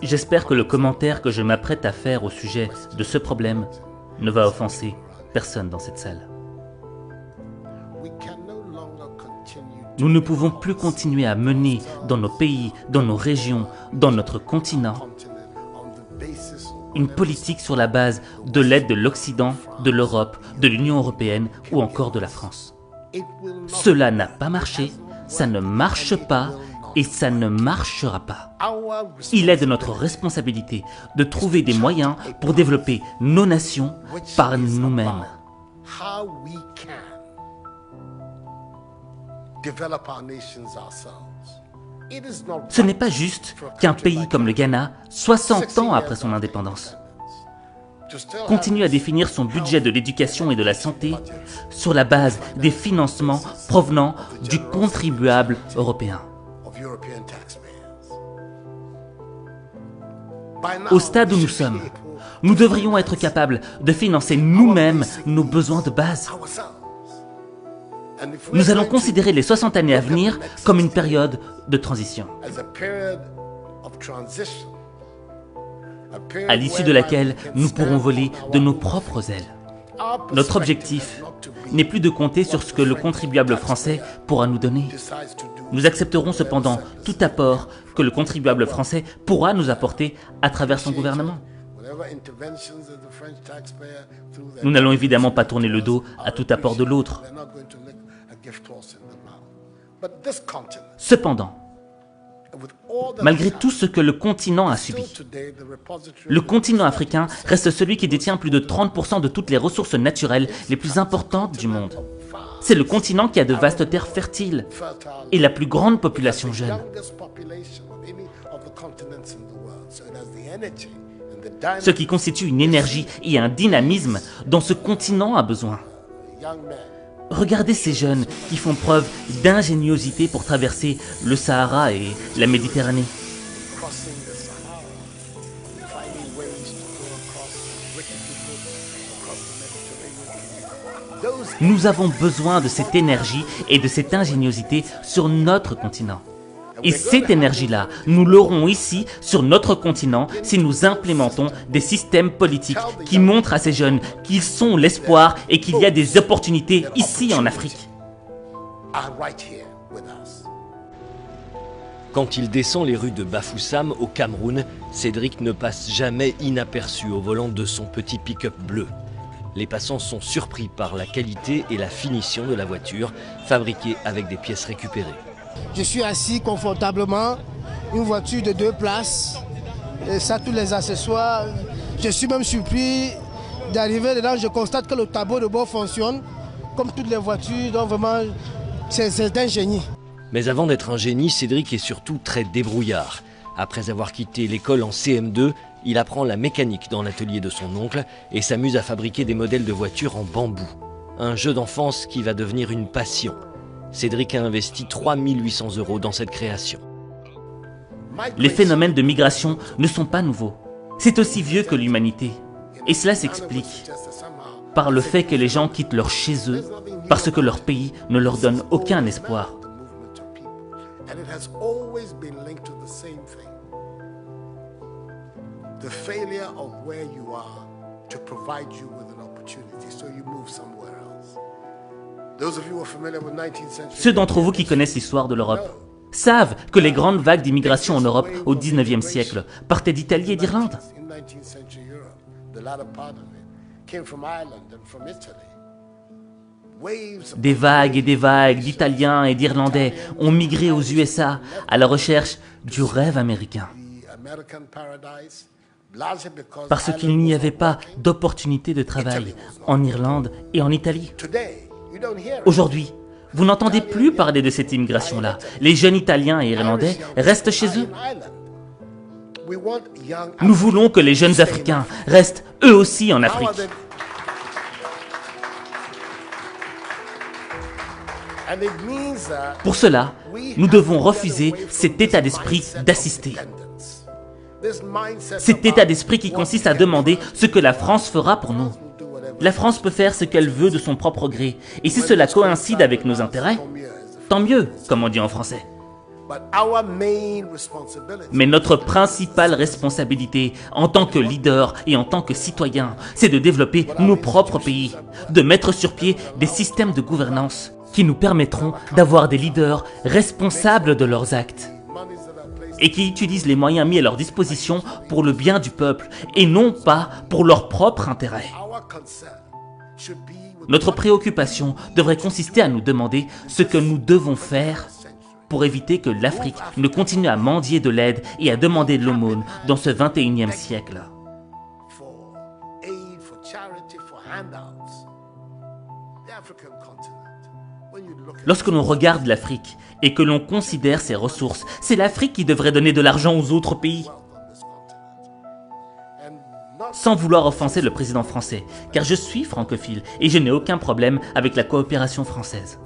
J'espère que le commentaire que je m'apprête à faire au sujet de ce problème ne va offenser personne dans cette salle. Nous ne pouvons plus continuer à mener dans nos pays, dans nos régions, dans notre continent, une politique sur la base de l'aide de l'Occident, de l'Europe, de l'Union européenne ou encore de la France. Cela n'a pas marché, ça ne marche pas et ça ne marchera pas. Il est de notre responsabilité de trouver des moyens pour développer nos nations par nous-mêmes. Ce n'est pas juste qu'un pays comme le Ghana, 60 ans après son indépendance, continue à définir son budget de l'éducation et de la santé sur la base des financements provenant du contribuable européen. Au stade où nous sommes, nous devrions être capables de financer nous-mêmes nos besoins de base. Nous allons considérer les 60 années à venir comme une période de transition, à l'issue de laquelle nous pourrons voler de nos propres ailes. Notre objectif n'est plus de compter sur ce que le contribuable français pourra nous donner. Nous accepterons cependant tout apport que le contribuable français pourra nous apporter à travers son gouvernement. Nous n'allons évidemment pas tourner le dos à tout apport de l'autre. Cependant, malgré tout ce que le continent a subi, le continent africain reste celui qui détient plus de 30% de toutes les ressources naturelles les plus importantes du monde. C'est le continent qui a de vastes terres fertiles et la plus grande population jeune. Ce qui constitue une énergie et un dynamisme dont ce continent a besoin. Regardez ces jeunes qui font preuve d'ingéniosité pour traverser le Sahara et la Méditerranée. Nous avons besoin de cette énergie et de cette ingéniosité sur notre continent. Et cette énergie-là, nous l'aurons ici, sur notre continent, si nous implémentons des systèmes politiques qui montrent à ces jeunes qu'ils sont l'espoir et qu'il y a des opportunités ici en Afrique. Quand il descend les rues de Bafoussam au Cameroun, Cédric ne passe jamais inaperçu au volant de son petit pick-up bleu. Les passants sont surpris par la qualité et la finition de la voiture, fabriquée avec des pièces récupérées. Je suis assis confortablement, une voiture de 2 places, et ça, tous les accessoires. Je suis même surpris d'arriver dedans, je constate que le tableau de bord fonctionne, comme toutes les voitures, donc vraiment, c'est un génie. Mais avant d'être un génie, Cédric est surtout très débrouillard. Après avoir quitté l'école en CM2, il apprend la mécanique dans l'atelier de son oncle et s'amuse à fabriquer des modèles de voitures en bambou. Un jeu d'enfance qui va devenir une passion. Cédric a investi 3 800 € dans cette création. Les phénomènes de migration ne sont pas nouveaux. C'est aussi vieux que l'humanité. Et cela s'explique par le fait que les gens quittent leur chez eux parce que leur pays ne leur donne aucun espoir. Ceux d'entre vous qui connaissent l'histoire de l'Europe savent que les grandes vagues d'immigration en Europe au XIXe siècle partaient d'Italie et d'Irlande. Des vagues et des vagues d'Italiens et d'Irlandais ont migré aux USA à la recherche du rêve américain. Parce qu'il n'y avait pas d'opportunité de travail en Irlande et en Italie. Aujourd'hui, vous n'entendez plus parler de cette immigration-là. Les jeunes Italiens et Irlandais restent chez eux. Nous voulons que les jeunes Africains restent eux aussi en Afrique. Pour cela, nous devons refuser cet état d'esprit d'assister. Cet état d'esprit qui consiste à demander ce que la France fera pour nous. La France peut faire ce qu'elle veut de son propre gré, et si cela coïncide avec nos intérêts, tant mieux, comme on dit en français. Mais notre principale responsabilité en tant que leader et en tant que citoyen, c'est de développer nos propres pays, de mettre sur pied des systèmes de gouvernance qui nous permettront d'avoir des leaders responsables de leurs actes et qui utilisent les moyens mis à leur disposition pour le bien du peuple et non pas pour leur propre intérêt. Notre préoccupation devrait consister à nous demander ce que nous devons faire pour éviter que l'Afrique ne continue à mendier de l'aide et à demander de l'aumône dans ce 21e siècle. Lorsque l'on regarde l'Afrique et que l'on considère ses ressources, c'est l'Afrique qui devrait donner de l'argent aux autres pays. Sans vouloir offenser le président français, car je suis francophile et je n'ai aucun problème avec la coopération française.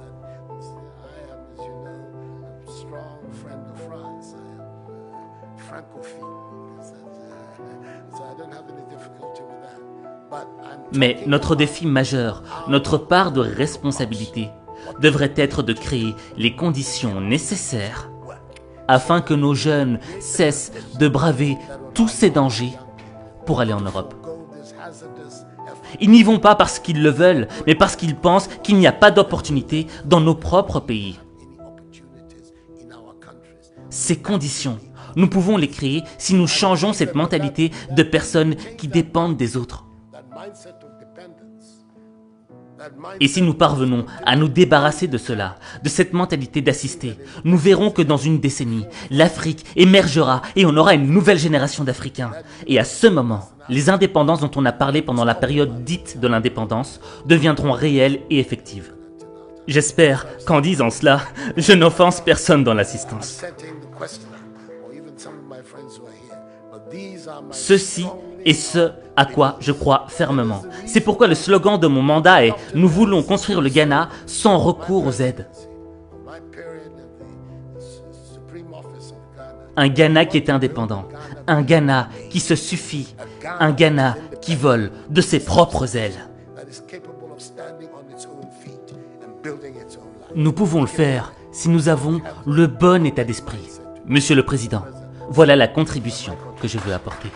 Mais notre défi majeur, notre part de responsabilité, devrait être de créer les conditions nécessaires afin que nos jeunes cessent de braver tous ces dangers pour aller en Europe. Ils n'y vont pas parce qu'ils le veulent, mais parce qu'ils pensent qu'il n'y a pas d'opportunité dans nos propres pays. Ces conditions, nous pouvons les créer si nous changeons cette mentalité de personnes qui dépendent des autres. Et si nous parvenons à nous débarrasser de cela, de cette mentalité d'assister, nous verrons que dans une décennie, l'Afrique émergera et on aura une nouvelle génération d'Africains. Et à ce moment, les indépendances dont on a parlé pendant la période dite de l'indépendance deviendront réelles et effectives. J'espère qu'en disant cela, je n'offense personne dans l'assistance. Ceci est ce à quoi je crois fermement. C'est pourquoi le slogan de mon mandat est « Nous voulons construire le Ghana sans recours aux aides ». Un Ghana qui est indépendant, un Ghana qui se suffit, un Ghana qui vole de ses propres ailes. Nous pouvons le faire si nous avons le bon état d'esprit. Monsieur le Président, voilà la contribution que je veux apporter.